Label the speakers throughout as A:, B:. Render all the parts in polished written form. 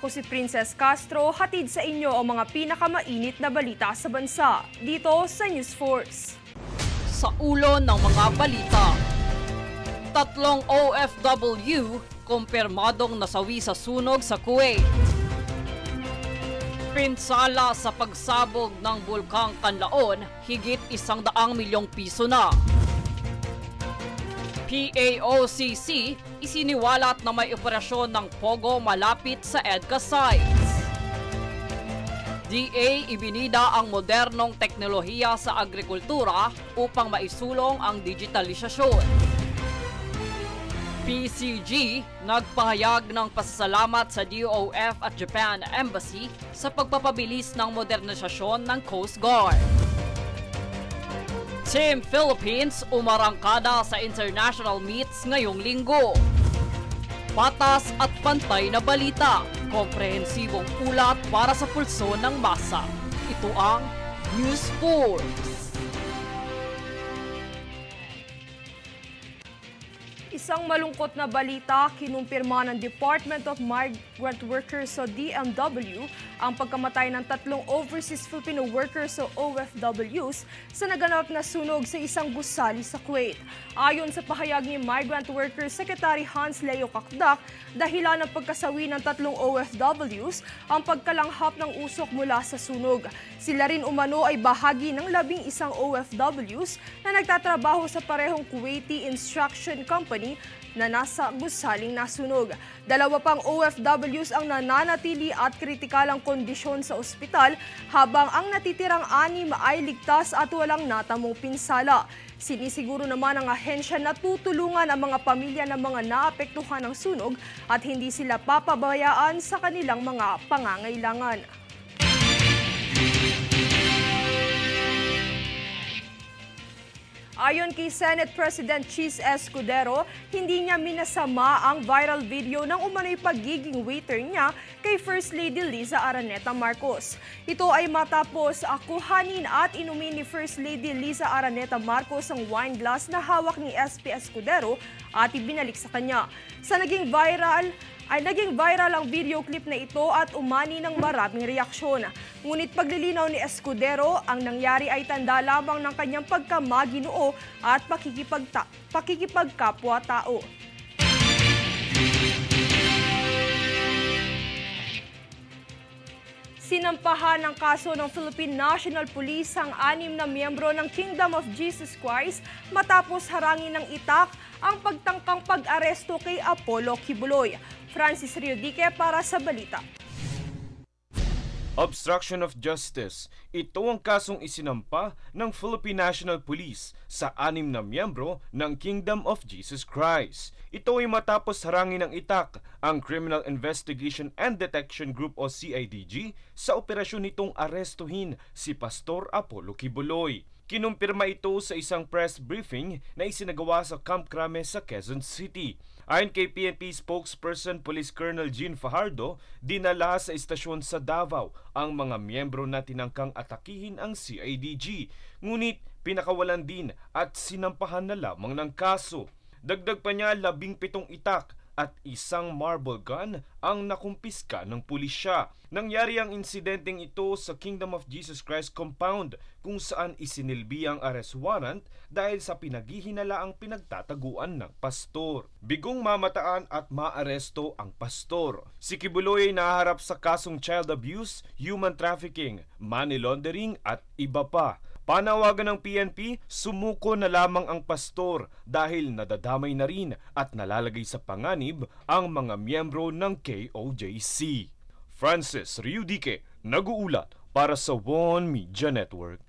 A: Ako si Princess Castro, hatid sa inyo ang mga pinakamainit na balita sa bansa, dito sa News Force.
B: Sa ulo ng mga balita, 3 OFW kumpirmadong nasawi sa sunog sa Kuwait. Pinsala sa pagsabog ng Bulkang Kanlaon, higit 100 milyong piso na. PAOCC isiniwalat na may operasyon ng Pogo malapit sa EDCA sites. DA ibinida ang modernong teknolohiya sa agrikultura upang maisulong ang digitalisasyon. PCG nagpahayag ng pasasalamat sa DOF at Japan Embassy sa pagpapabilis ng modernisasyon ng Coast Guard. Team Philippines umarangkada sa international meets ngayong linggo. Patas at pantay na balita, komprehensibong ulat para sa pulso ng masa. Ito ang News Force.
A: Isang malungkot na balita, kinumpirma ng Department of Migrant Workers o DMW ang pagkamatay ng 3 overseas Filipino workers o OFWs sa naganap na sunog sa isang gusali sa Kuwait. Ayon sa pahayag ni Migrant Workers Secretary Hans Leo Kakdak, dahilan ng pagkasawi ng 3 OFWs ang pagkalanghap ng usok mula sa sunog. Sila rin umano ay bahagi ng 11 OFWs na nagtatrabaho sa parehong Kuwaiti Instruction Company na nasa gusaling nasunog. 2 pang OFWs ang nananatili at kritikalang kondisyon sa ospital, habang ang natitirang 6 ay ligtas at walang natamong pinsala. Sinisiguro naman ng ahensya na tutulungan ang mga pamilya ng mga naapektuhan ng sunog at hindi sila papabayaan sa kanilang mga pangangailangan. Ayon kay Senate President Chis Escudero, hindi niya minasama ang viral video ng umano'y pagiging waiter niya kay First Lady Liza Araneta Marcos. Ito ay matapos akuhanin at inumin ni First Lady Liza Araneta Marcos ang wine glass na hawak ni SP Escudero at ibinalik sa kanya. Naging viral ang video clip na ito at umani ng maraming reaksyon. Ngunit paglilinaw ni Escudero, ang nangyari ay tanda lamang ng kanyang pagkamaginoo at pakikipagkapwa-tao. Sinampahan ng kaso ng Philippine National Police ang 6 na miyembro ng Kingdom of Jesus Christ matapos harangin ng itak ang pagtangkang pag-aresto kay Apollo Kibuloy. Francis Riodique para sa balita.
C: Obstruction of Justice. Ito ang kasong isinampa ng Philippine National Police sa 6 na miyembro ng Kingdom of Jesus Christ. Ito ay matapos harangin ng itak ang Criminal Investigation and Detection Group o CIDG sa operasyon nitong arestuhin si Pastor Apollo Kibuloy. Kinumpirma ito sa isang press briefing na isinagawa sa Camp Crame sa Quezon City. Ayon kay PNP spokesperson Police Colonel Jean Fajardo, dinala sa istasyon sa Davao ang mga miyembro na tinangkang atakihin ang CIDG. Ngunit pinakawalan din at sinampahan na lamang ng kaso. Dagdag pa niya, 17 itak at isang marble gun ang nakumpiska ng pulisya. Nangyari ang insidenteng ito sa Kingdom of Jesus Christ compound kung saan isinilbi ang arrest warrant dahil sa pinaghihinalaang pinagtataguan ng pastor. Bigong mamataan at maaresto ang pastor. Si Kibuloy ay naharap sa kasong child abuse, human trafficking, money laundering at iba pa. Panawagan ng PNP, sumuko na lamang ang pastor dahil nadadamay na rin at nalalagay sa panganib ang mga miyembro ng KOJC. Francis Riodique, nag-uulat para sa One Media Network.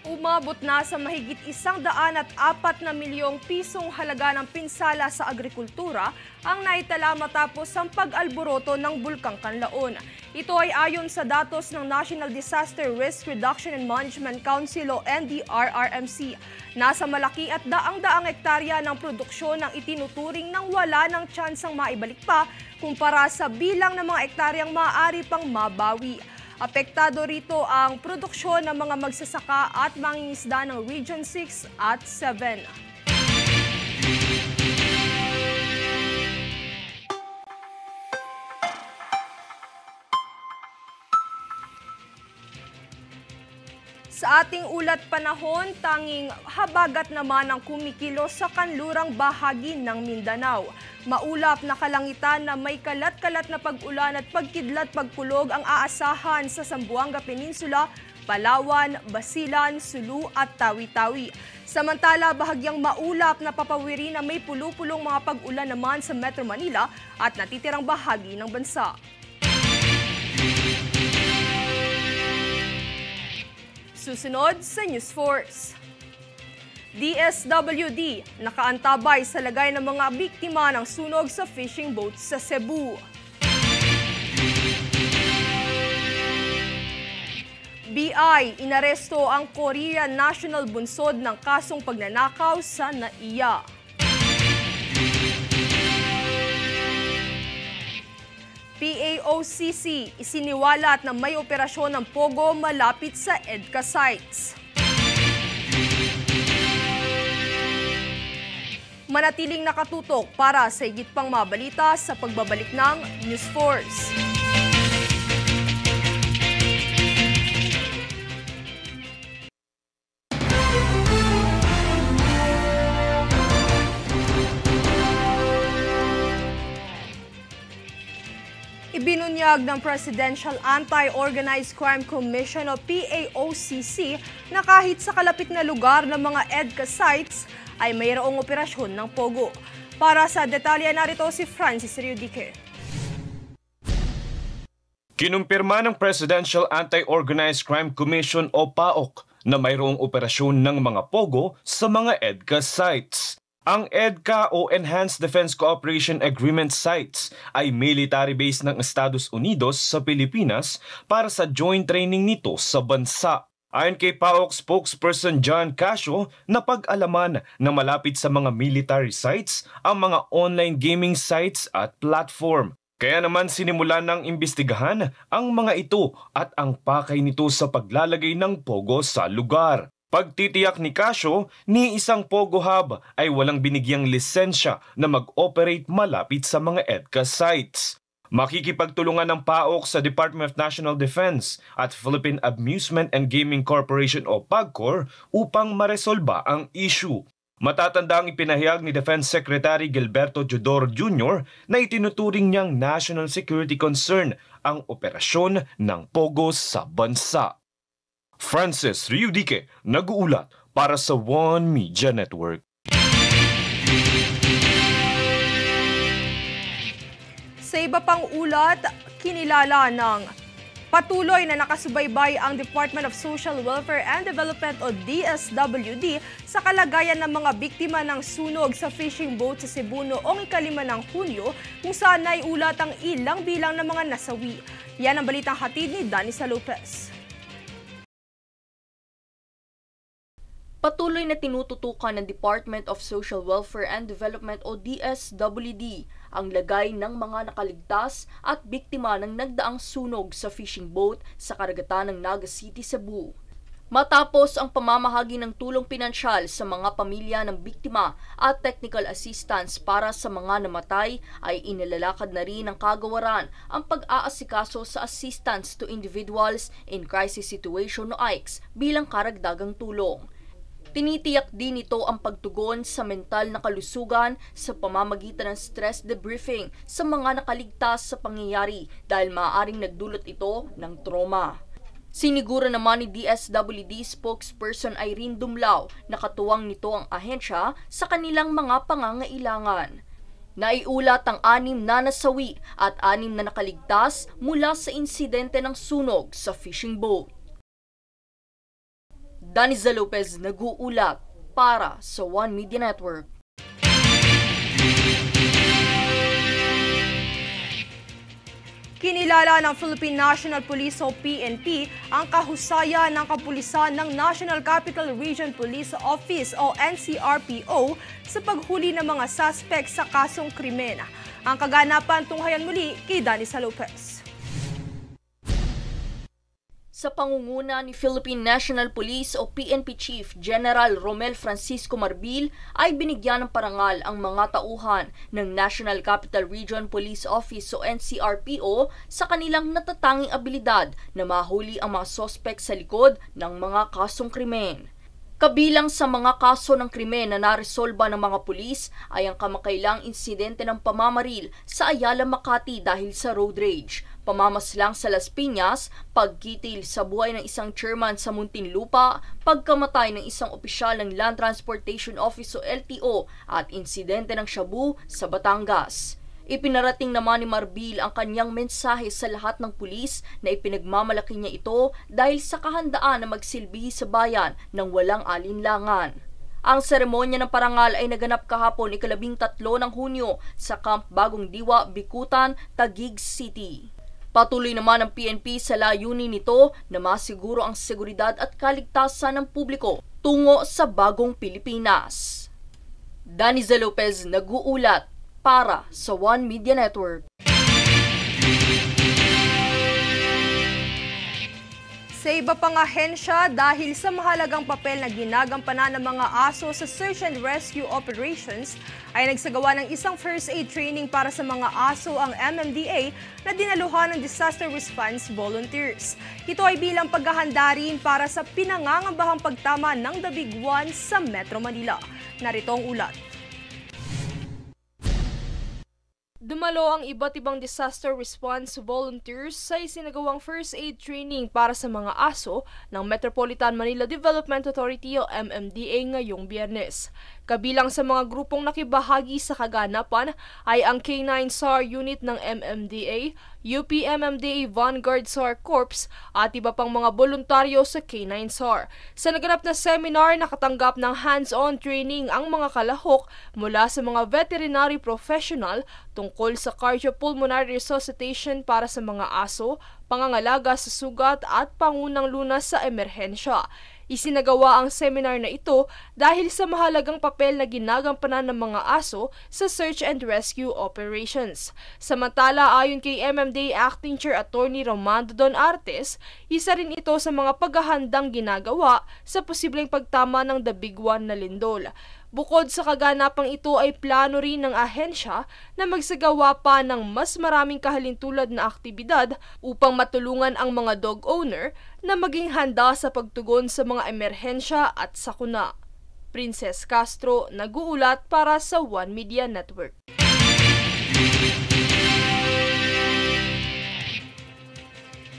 A: Umabot na sa mahigit 104 milyong pisong halaga ng pinsala sa agrikultura ang naitala matapos ang pag-alboroto ng Bulkang Kanlaon. Ito ay ayon sa datos ng National Disaster Risk Reduction and Management Council o NDRRMC. Nasa malaki at daang-daang hektarya ng produksyon ang itinuturing ng wala ng tsansang maibalik pa kumpara sa bilang ng mga hektaryang maaari pang mabawi. Apektado rito ang produksyon ng mga magsasaka at mangingisda ng Region 6 at 7. Sa ating ulat panahon, tanging habagat naman ang kumikilos sa kanlurang bahagi ng Mindanao. Maulap na kalangitan na may kalat-kalat na pag-ulan at pagkidlat-pagkulog ang aasahan sa Zamboanga Peninsula, Palawan, Basilan, Sulu at Tawi-Tawi. Samantala, bahagyang maulap na papawiri na may pulo-pulong mga pag-ulan naman sa Metro Manila at natitirang bahagi ng bansa. Susunod sa News Force. DSWD nakaantabay sa lagay ng mga biktima ng sunog sa fishing boat sa Cebu. BI inaresto ang Korean national bunsod ng kasong pagnanakaw sa NAIA. PAOCC isiniwalat na may operasyon ng Pogo malapit sa EDCA sites. Manatiling nakatutok para sa higit pang mabalita sa pagbabalik ng News Force. Ibinunyag ng Presidential Anti-Organized Crime Commission o PAOCC na kahit sa kalapit na lugar ng mga EDCA sites ay mayroong operasyon ng Pogo. Para sa detalye, narito si Francis Riudique.
C: Kinumpirma ng Presidential Anti-Organized Crime Commission o PAOC na mayroong operasyon ng mga Pogo sa mga EDCA sites. Ang EDCA o Enhanced Defense Cooperation Agreement sites ay military base ng Estados Unidos sa Pilipinas para sa joint training nito sa bansa. Ayon kay PAOC spokesperson John Casio, napag-alaman na malapit sa mga military sites ang mga online gaming sites at platform. Kaya naman sinimulan ng imbestigahan ang mga ito at ang pakay nito sa paglalagay ng Pogo sa lugar. Pagtitiyak ni Casio, ni isang Pogo Hub ay walang binigyang lisensya na mag-operate malapit sa mga EDCA sites. Makikipagtulungan ng PAOC sa Department of National Defense at Philippine Amusement and Gaming Corporation o PAGCOR upang maresolba ang issue. Matatandang ipinahayag ni Defense Secretary Gilberto Jodor Jr. na itinuturing niyang national security concern ang operasyon ng Pogo sa bansa. Francis Riudique, nag-uulat para sa One Media Network.
A: Sa iba pang ulat, kinilala ng patuloy na nakasubaybay ang Department of Social Welfare and Development o DSWD sa kalagayan ng mga biktima ng sunog sa fishing boat sa Cebu noong 5 ng Hunyo kung saan ay ulat ang ilang bilang ng mga nasawi. Yan ang balitang hatid ni Danisa Lopez.
D: Patuloy na tinututukan ng Department of Social Welfare and Development o DSWD ang lagay ng mga nakaligtas at biktima ng nagdaang sunog sa fishing boat sa karagatan ng Naga City, Cebu. Matapos ang pamamahagi ng tulong pinansyal sa mga pamilya ng biktima at technical assistance para sa mga namatay, ay inilalakad na rin ng kagawaran ang pag-aasikaso sa Assistance to Individuals in Crisis Situation o AICS bilang karagdagang tulong. Tinitiyak din ito ang pagtugon sa mental na kalusugan sa pamamagitan ng stress debriefing sa mga nakaligtas sa pangyayari dahil maaaring nagdulot ito ng trauma. Siniguro naman ni DSWD spokesperson Irene Dumlao na katuwang nito ang ahensya sa kanilang mga pangangailangan. Naiulat ang 6 na nasawi at 6 na nakaligtas mula sa insidente ng sunog sa fishing boat. Danisa Lopez, nag-uulat para sa One Media Network.
A: Kinilala ng Philippine National Police o PNP ang kahusayan ng kapulisan ng National Capital Region Police Office o NCRPO sa paghuli ng mga suspect sa kasong krimen. Ang kaganapan tunghayan muli kay Danisa Lopez.
D: Sa pangunguna ni Philippine National Police o PNP Chief General Romel Francisco Marbil ay binigyan ng parangal ang mga tauhan ng National Capital Region Police Office o NCRPO sa kanilang natatanging abilidad na mahuli ang mga sospek sa likod ng mga kasong krimen. Kabilang sa mga kaso ng krimen na naresolba ng mga pulis ay ang kamakailang insidente ng pamamaril sa Ayala, Makati dahil sa road rage, pamamaslang sa Las Piñas, pagkitil sa buhay ng isang chairman sa Muntinlupa, pagkamatay ng isang opisyal ng Land Transportation Office o LTO at insidente ng shabu sa Batangas. Ipinarating naman ni Marbil ang kanyang mensahe sa lahat ng pulis na ipinagmamalaki niya ito dahil sa kahandaan na magsilbi sa bayan ng walang alinlangan. Ang seremonya ng parangal ay naganap kahapon ika-13 ng Hunyo sa Camp Bagong Diwa, Bikutan, Taguig City. Patuloy naman ang PNP sa layunin nito na masiguro ang seguridad at kaligtasan ng publiko tungo sa bagong Pilipinas. Daniza Lopez nag-uulat para sa One Media Network.
A: Sa iba pang ahensya, dahil sa mahalagang papel na ginagampanan ng mga aso sa search and rescue operations, ay nagsagawa ng isang first aid training para sa mga aso ang MMDA na dinaluhan ng disaster response volunteers. Ito ay bilang paghahanda rin para sa pinangangambahang pagtama ng The Big One sa Metro Manila. Narito ang ulat. Dumalo ang iba't ibang disaster response volunteers sa isinagawang first aid training para sa mga aso ng Metropolitan Manila Development Authority o MMDA ngayong Biyernes. Kabilang sa mga grupong nakibahagi sa kaganapan ay ang K9 SAR unit ng MMDA, UP MMDA Vanguard SAR Corps at iba pang mga voluntaryo sa K9 SAR. Sa naganap na seminar, nakatanggap ng hands-on training ang mga kalahok mula sa mga veterinary professional tungkol sa cardiopulmonary resuscitation para sa mga aso, pangangalaga sa sugat at pangunang lunas sa emerhensya. Isinagawa ang seminar na ito dahil sa mahalagang papel na ginagampanan ng mga aso sa search and rescue operations. Samantala, ayon kay MMDA Acting Chair Attorney Romando Don Artes, isa rin ito sa mga paghahandang ginagawa sa posibleng pagtama ng The Big One na lindol. Bukod sa kaganapang ito ay plano rin ng ahensya na magsagawa pa ng mas maraming kahalintulad na aktibidad upang matulungan ang mga dog owner na maging handa sa pagtugon sa mga emerhensya at sakuna. Princess Castro, nag-uulat para sa One Media Network.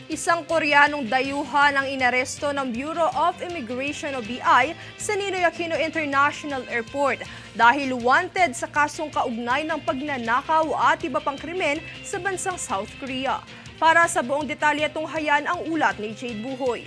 A: Isang Koreanong dayuhan ang inaresto ng Bureau of Immigration o BI sa Ninoy Aquino International Airport dahil wanted sa kasong kaugnay ng pagnanakaw at iba pang krimen sa bansang South Korea. Para sa buong detalye tunghayan ang ulat ni Jade Buhoy.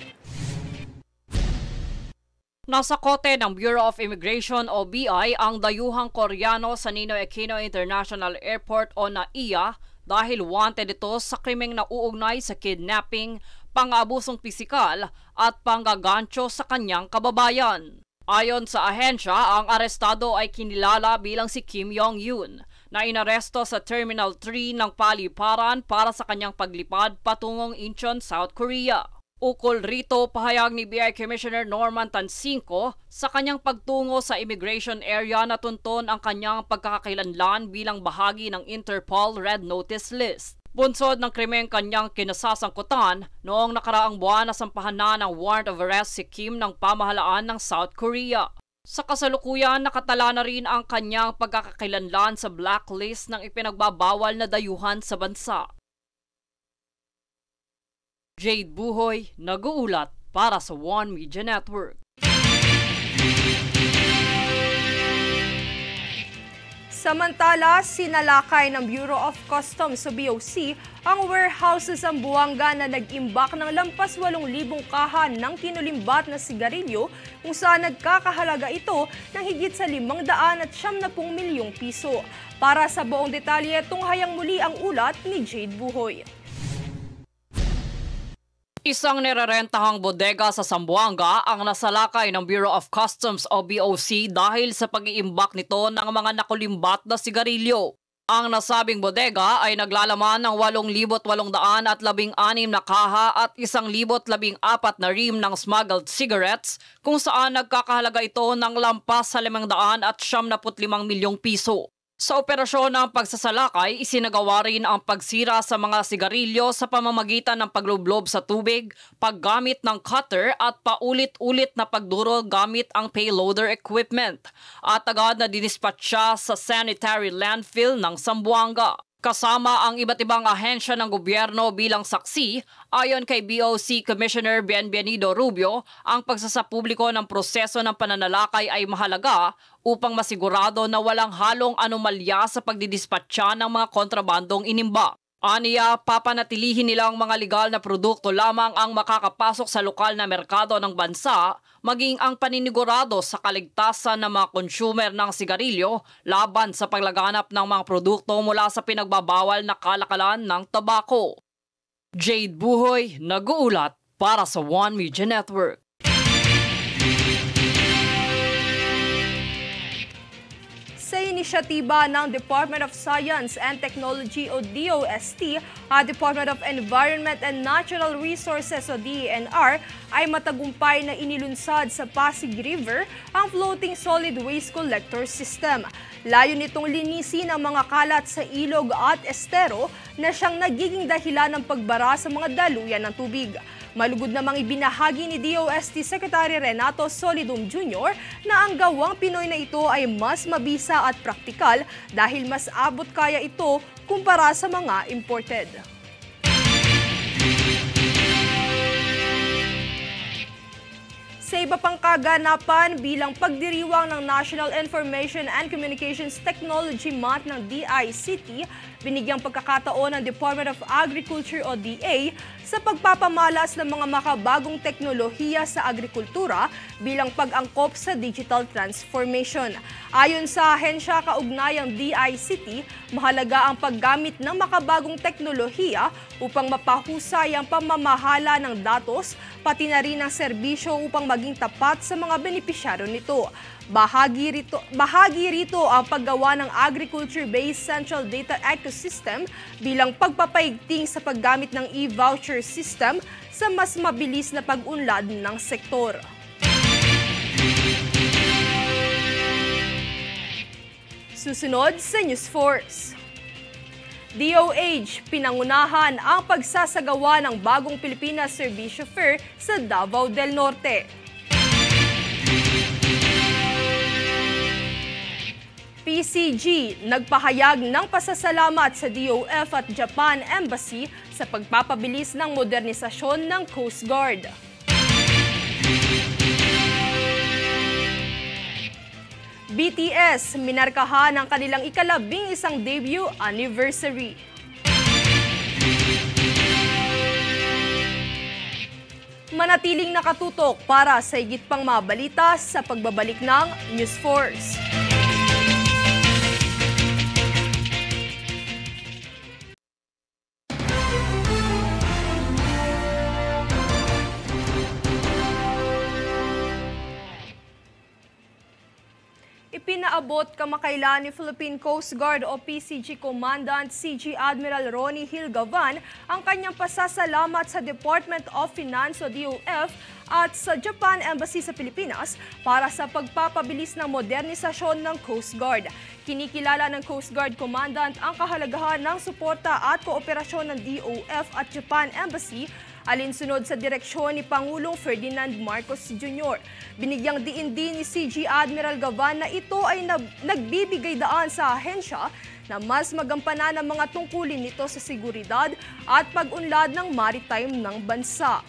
B: Nasa kote ng Bureau of Immigration o BI ang dayuhang Koreano sa Ninoy Aquino International Airport o NAIA dahil wanted ito sa krimeng nauugnay sa kidnapping, pang-abusong pisikal at panggagancho sa kanyang kababayan. Ayon sa ahensya, ang arestado ay kinilala bilang si Kim Yong-yoon na inaresto sa Terminal 3 ng paliparan para sa kanyang paglipad patungong Incheon, South Korea. Ukol rito, pahayag ni BI Commissioner Norman Tansinko sa kanyang pagtungo sa immigration area na tunton ang kanyang pagkakakilanlan bilang bahagi ng Interpol Red Notice List. Bunsod ng krimeng kanyang kinasasangkutan, noong nakaraang buwan nasampahan na ng warrant of arrest si Kim ng pamahalaan ng South Korea. Sa kasalukuyan, nakatala na rin ang kanyang pagkakakilanlan sa blacklist ng ipinagbabawal na dayuhan sa bansa. Jade Buhoy, nag-uulat para sa One Media Network.
A: Samantala, sinalakay ng Bureau of Customs o BOC ang warehouses sa Buanga na nag-imbak ng lampas 8,000 kahan ng kinulimbat na sigarilyo kung saan nagkakahalaga ito ng higit sa 570 milyong piso. Para sa buong detalye, tunghayang muli ang ulat ni Jade Buhoy.
B: Isang nirerentahang bodega sa Zamboanga ang nasalakay ng Bureau of Customs o BOC dahil sa pag-iimbak nito ng mga nakulimbat na sigarilyo. Ang nasabing bodega ay naglalaman ng 8,816 na kaha at 1,014 na rim ng smuggled cigarettes kung saan nagkakahalaga ito ng lampas sa 575 milyong piso. Sa operasyon ng pagsasalakay, isinagawa rin ang pagsira sa mga sigarilyo sa pamamagitan ng paglublob sa tubig, paggamit ng cutter at paulit-ulit na pagduro gamit ang payloader equipment at agad na dinispatcha sa sanitary landfill ng Zamboanga. Kasama ang iba't ibang ahensya ng gobyerno bilang saksi, ayon kay BOC Commissioner Bienvenido Rubio, ang pagsasapubliko ng proseso ng pananalakay ay mahalaga upang masigurado na walang halong anomalya sa pagdidispatcha ng mga kontrabandong inimba. Aniya, papanatilihin nilang mga legal na produkto lamang ang makakapasok sa lokal na merkado ng bansa, maging ang paninigurado sa kaligtasan ng mga consumer ng sigarilyo laban sa paglaganap ng mga produkto mula sa pinagbabawal na kalakalan ng tabako. Jade Buhoy, nag-uulat para sa One Media Network.
A: Sa inisyatiba ng Department of Science and Technology o DOST at Department of Environment and Natural Resources o DENR ay matagumpay na inilunsad sa Pasig River ang Floating Solid Waste Collector System. Layo nitong linisin ang mga kalat sa ilog at estero na siyang nagiging dahilan ng pagbara sa mga daluyan ng tubig. Malugod namang ibinahagi ni DOST Secretary Renato Solidum Jr. na ang gawang Pinoy na ito ay mas mabisa at praktikal dahil mas abot kaya ito kumpara sa mga imported. Sa iba pang kaganapan bilang pagdiriwang ng National Information and Communications Technology Month ng DICT, binigyang pagkakataon ng Department of Agriculture o DA sa pagpapamalas ng mga makabagong teknolohiya sa agrikultura bilang pag-angkop sa digital transformation. Ayon sa ahensya kaugnayang DICT, mahalaga ang paggamit ng makabagong teknolohiya upang mapahusay ang pamamahala ng datos, pati na rin ang serbisyo upang maging tapat sa mga benepisyaryo nito. Bahagi rito ang paggawa ng agriculture-based central data ecosystem bilang pagpapaigting sa paggamit ng e-voucher system sa mas mabilis na pag-unlad ng sektor. Susunod sa News Force. DOH, pinangunahan ang pagsasagawa ng bagong Pilipinas Servicio Fair sa Davao del Norte. PCG, nagpahayag ng pasasalamat sa DOF at Japan Embassy sa pagpapabilis ng modernisasyon ng Coast Guard. BTS, minarkahan ang kanilang ika-11 debut anniversary. Manatiling nakatutok para sa higit pang mga balita sa pagbabalik ng News Force. Ipinaabot kamakailan ni Philippine Coast Guard o PCG Commandant CG Admiral Ronnie Hilgavan ang kanyang pasasalamat sa Department of Finance o DOF at sa Japan Embassy sa Pilipinas para sa pagpapabilis ng modernisasyon ng Coast Guard. Kinikilala ng Coast Guard Commandant ang kahalagahan ng suporta at kooperasyon ng DOF at Japan Embassy alinsunod sa direksyon ni Pangulong Ferdinand Marcos Jr. Binigyang diin din ni CG Admiral Gavan na ito ay nagbibigay daan sa ahensya na mas magampanan ang mga tungkulin nito sa seguridad at pag-unlad ng maritime ng bansa.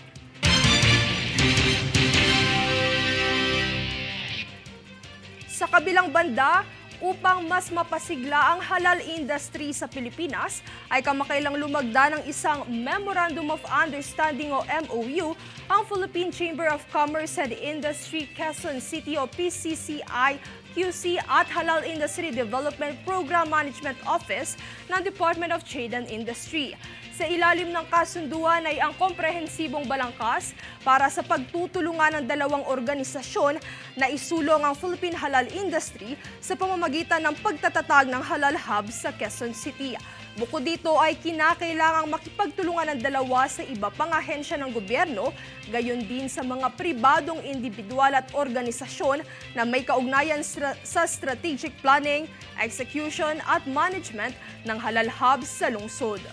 A: Sa kabilang banda, upang mas mapasigla ang halal industry sa Pilipinas, ay kamakailang lumagda ng isang Memorandum of Understanding o MOU ang Philippine Chamber of Commerce and Industry Quezon City o PCCI QC at Halal Industry Development Program Management Office ng Department of Trade and Industry. Sa ilalim ng kasunduan ay ang komprehensibong balangkas para sa pagtutulungan ng dalawang organisasyon na isulong ang Philippine Halal Industry sa pamamagitan ng pagtatatag ng Halal Hub sa Quezon City. Bukod dito ay kinakailangang makipagtulungan ng dalawa sa iba pang ahensya ng gobyerno, gayon din sa mga pribadong individual at organisasyon na may kaugnayan sa strategic planning, execution at management ng Halal Hub sa lungsod.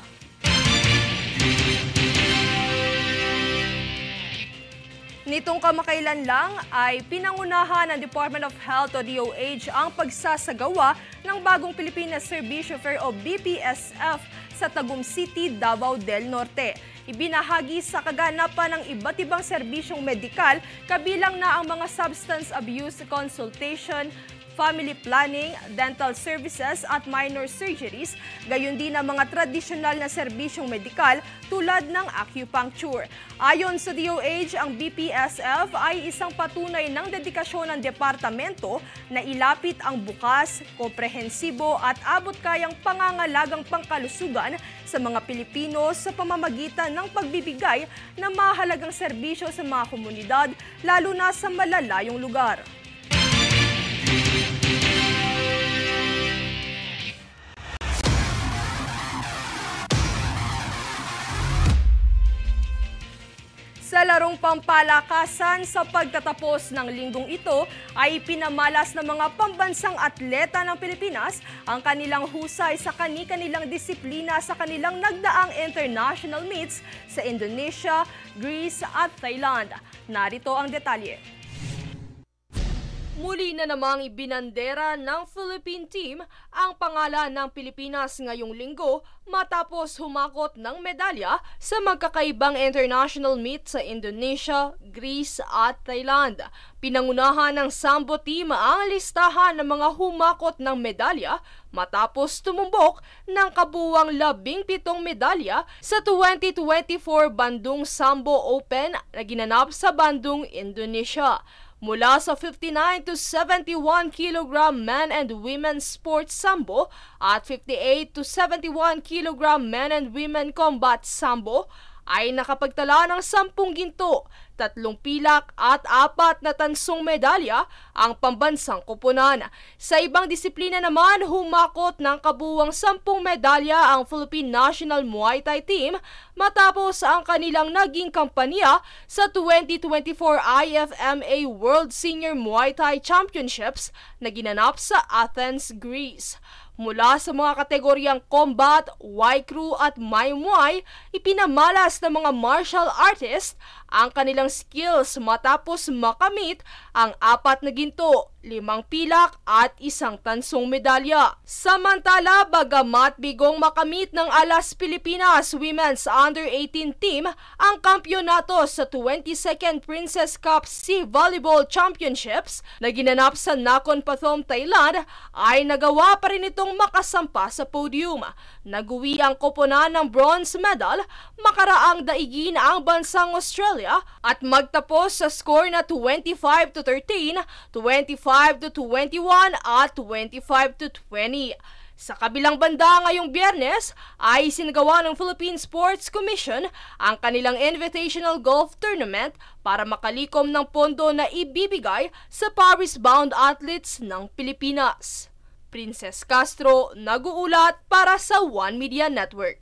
A: Nitong kamakailan lang ay pinangunahan ng Department of Health o DOH ang pagsasagawa ng bagong Pilipinas Serbisyo Fair o BPSF sa Tagum City, Davao del Norte. Ibinahagi sa kaganapan ng iba't ibang serbisyong medikal, kabilang na ang mga substance abuse consultation, family planning, dental services at minor surgeries, gayon din ang mga tradisyonal na serbisyong medikal tulad ng acupuncture. Ayon sa DOH, ang BPSF ay isang patunay ng dedikasyon ng departamento na ilapit ang bukas, komprehensibo at abot-kayang pangangalagang pangkalusugan sa mga Pilipino sa pamamagitan ng pagbibigay ng mahalagang serbisyo sa mga komunidad, lalo na sa malalayong lugar. Sa larong pampalakasan sa pagtatapos ng linggong ito ay pinamalas ng mga pambansang atleta ng Pilipinas ang kanilang husay sa kani-kanilang disiplina sa kanilang nagdaang international meets sa Indonesia, Greece at Thailand. Narito ang detalye. Muli na namang ibinandera ng Philippine team ang pangalan ng Pilipinas ngayong linggo matapos humakot ng medalya sa magkakaibang international meet sa Indonesia, Greece at Thailand. Pinangunahan ng Sambo team ang listahan ng mga humakot ng medalya matapos tumumbok ng kabuwang 17 medalya sa 2024 Bandung Sambo Open na ginanap sa Bandung, Indonesia. Mula sa 59 to 71 kg men and women sports sambo at 58 to 71 kg men and women combat sambo ay nakapagtala ng 10 ginto, 3 pilak at 4 na tansong medalya ang pambansang koponan. Sa ibang disiplina naman, humakot ng kabuwang 10 medalya ang Philippine National Muay Thai team matapos ang kanilang naging kampanya sa 2024 IFMA World Senior Muay Thai Championships na ginanap sa Athens, Greece. Mula sa mga kategoryang combat, Y-crew at Muay, ipinamalas ng mga martial artists ang kanilang skills matapos makamit ang 4 na ginto, 5 pilak at 1 tansong medalya. Samantala, bagamat bigong makamit ng Alas Pilipinas Women's Under-18 team ang kampyonato sa 22nd Princess Cup Sea Volleyball Championships na ginanap sa Nakhon Pathom, Thailand, ay nagawa pa rin itong makasampa sa podium. Naguwi ang koponan ng bronze medal, makaraang daigin ang bansang Australia at magtapos sa score na 25-13, 25-21 at 25-20. Sa kabilang banda ngayong Biyernes ay sinagawa ng Philippine Sports Commission ang kanilang Invitational Golf Tournament para makalikom ng pondo na ibibigay sa Paris-bound athletes ng Pilipinas. Princess Castro, nag-uulat para sa One Media Network.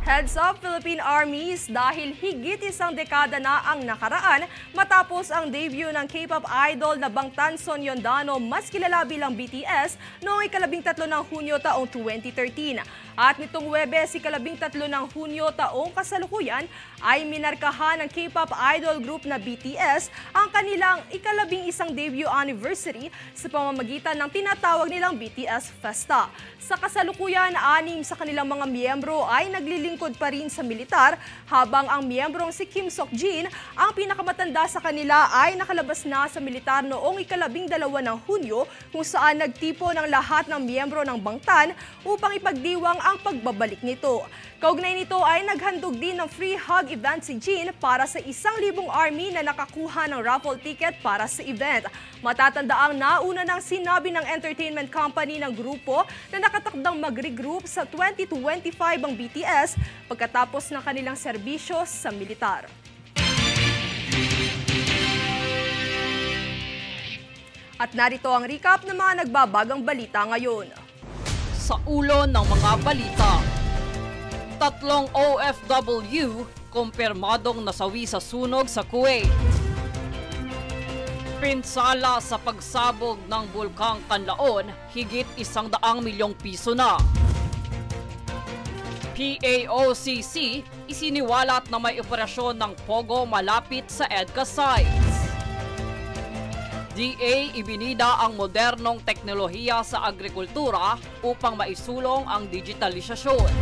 A: Heads up Philippine Armies dahil higit isang dekada na ang nakaraan matapos ang debut ng K-pop idol na Bangtan Sonyeondano, mas kilala bilang BTS, noong 13 ng Hunyo taong 2013. At nitong Huwebes, ika-13 ng Hunyo taong kasalukuyan ay minarkahan ng K-pop idol group na BTS ang kanilang ika-11 debut anniversary sa pamamagitan ng tinatawag nilang BTS Festa. Sa kasalukuyan, 6 sa kanilang mga miyembro ay naglilingkod pa rin sa militar, habang ang miyembrong si Kim Seok-jin, ang pinakamatanda sa kanila, ay nakalabas na sa militar noong ika-12 ng Hunyo, kung saan nagtipo ng lahat ng miyembro ng bangtan upang ipagdiwang ang pagbabalik nito. Kaugnay nito ay naghandog din ng free hug event si Jin para sa 1,000 army na nakakuha ng raffle ticket para sa event. Matatandaang nauna nang sinabi ng entertainment company ng grupo na nakatakdang mag-regroup sa 2025 ang BTS pagkatapos ng kanilang serbisyo sa militar. At narito ang recap ng mga nagbabagang balita ngayon.
B: Sa ulo ng mga balita, 3 OFW kumpirmadong nasawi sa sunog sa Kuwait. Pinsala sa pagsabog ng Bulkang Kanlaon, higit 100 milyong piso na. PAOCC isiniwalat na may operasyon ng Pogo malapit sa EDCA sites. DA ibinida ang modernong teknolohiya sa agrikultura upang maisulong ang digitalisasyon.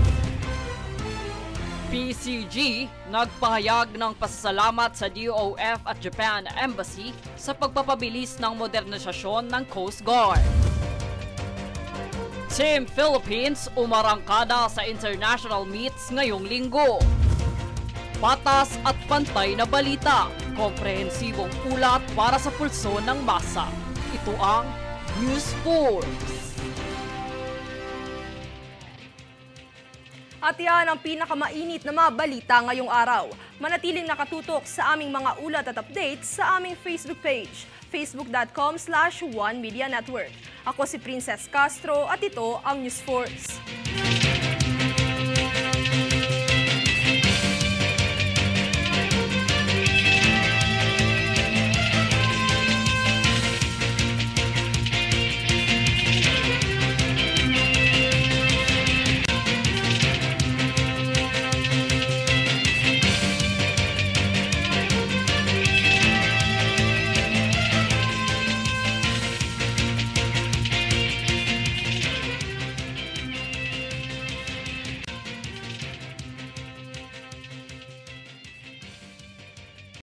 B: PCG nagpahayag ng pasasalamat sa DOF at Japan Embassy sa pagpapabilis ng modernisasyon ng Coast Guard. Team Philippines umarangkada sa international meets ngayong linggo. Patas at pantay na balita, komprehensibong ulat para sa pulso ng masa. Ito ang News Force.
A: At yan ang pinakamainit na mga balita ngayong araw. Manatiling nakatutok sa aming mga ulat at updates sa aming Facebook page, facebook.com/OneMediaNetwork. Ako si Princess Castro at ito ang News Force.